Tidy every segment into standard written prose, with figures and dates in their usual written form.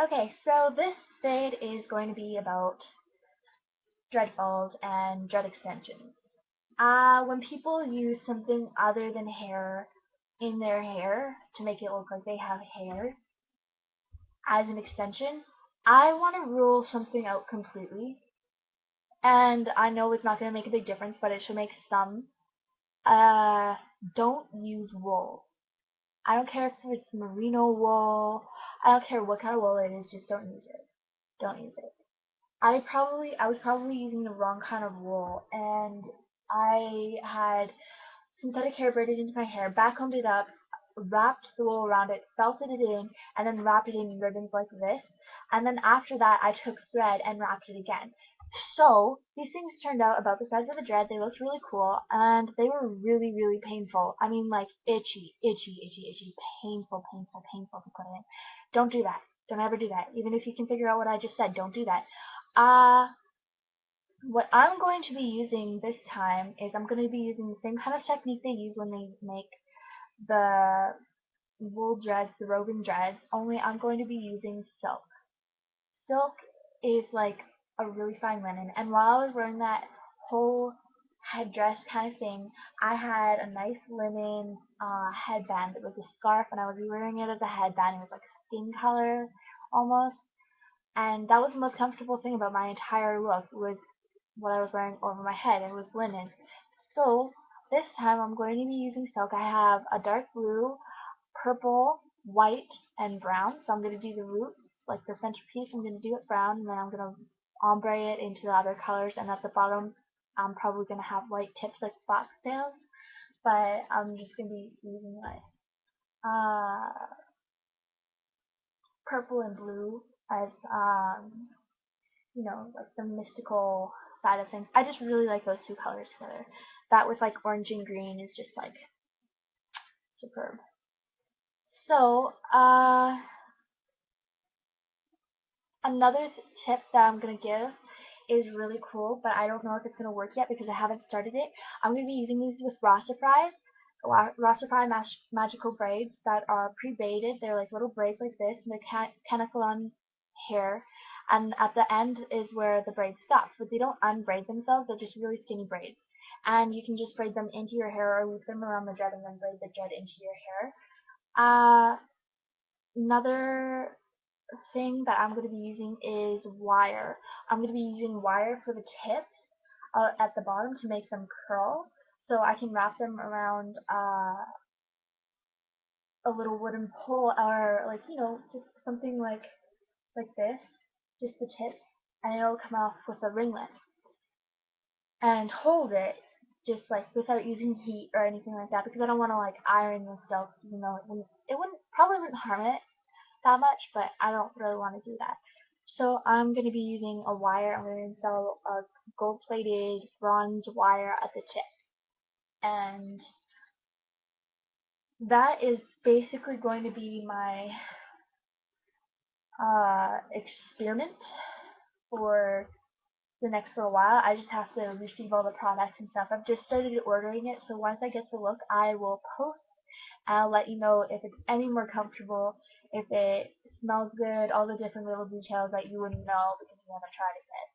Okay, so this vid is going to be about dread falls and dread extensions. When people use something other than hair in their hair to make it look like they have hair as an extension, I want to rule something out completely. And I know it's not going to make a big difference, but it should make some. Uh, don't use wool. I don't care if it's merino wool. I don't care what kind of wool it is. Just don't use it. Don't use it. I was probably using the wrong kind of wool, and I had synthetic hair braided into my hair, backcombed it up, wrapped the wool around it, felted it in, and then wrapped it in ribbons like this. And then after that, I took thread and wrapped it again. So these things turned out about the size of a dread. They looked really cool, and they were really, really painful. I mean, like itchy, itchy, itchy, itchy, painful, painful, painful to put in. Don't do that. Don't ever do that. Even if you can figure out what I just said, don't do that. Uh, what I'm going to be using this time is I'm going to be using the same kind of technique they use when they make the wool dreads, the roving dreads, only I'm going to be using silk. Silk is like a really fine linen, and while I was wearing that whole headdress kind of thing, I had a nice linen headband. It was a scarf, and I was wearing it as a headband. It was like a skin color almost, and that was the most comfortable thing about my entire look was what I was wearing over my head. It was linen. So this time I'm going to be using silk. I have a dark blue, purple, white, and brown. So I'm going to do the roots, like the centerpiece. I'm going to do it brown, and then I'm going to ombre it into the other colors. And at the bottom, I'm probably going to have white tips like foxtails. But I'm just going to be using like purple and blue as like the mystical side of things. I just really like those two colors together. That with like orange and green is just like superb. So, another tip that I'm going to give is really cool, but I don't know if it's going to work yet because I haven't started it. I'm going to be using these with Rastafari magical braids that are pre-braided. They're like little braids like this, and they're canicle on hair. And at the end is where the braids stop, but they don't unbraid themselves. They're just really skinny braids. And you can just braid them into your hair or loop them around the dread and then braid the dread into your hair. Another thing that I'm going to be using is wire. I'm going to be using wire for the tips at the bottom to make them curl. So I can wrap them around a little wooden pole or like, just something like this, just the tips, and it'll come off with a ringlet. And hold it just like without using heat or anything like that because I don't want to like iron the silk, even though it probably wouldn't harm it that much, but I don't really want to do that. So I'm going to be using a wire. I'm going to install a gold-plated bronze wire at the tip. And that is basically going to be my experiment for the next little while. I just have to receive all the products and stuff. I've just started ordering it, so once I get the look, I will post and I'll let you know if it's any more comfortable, if it smells good, all the different little details that you wouldn't know because you haven't tried it yet.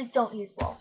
Just don't use wool.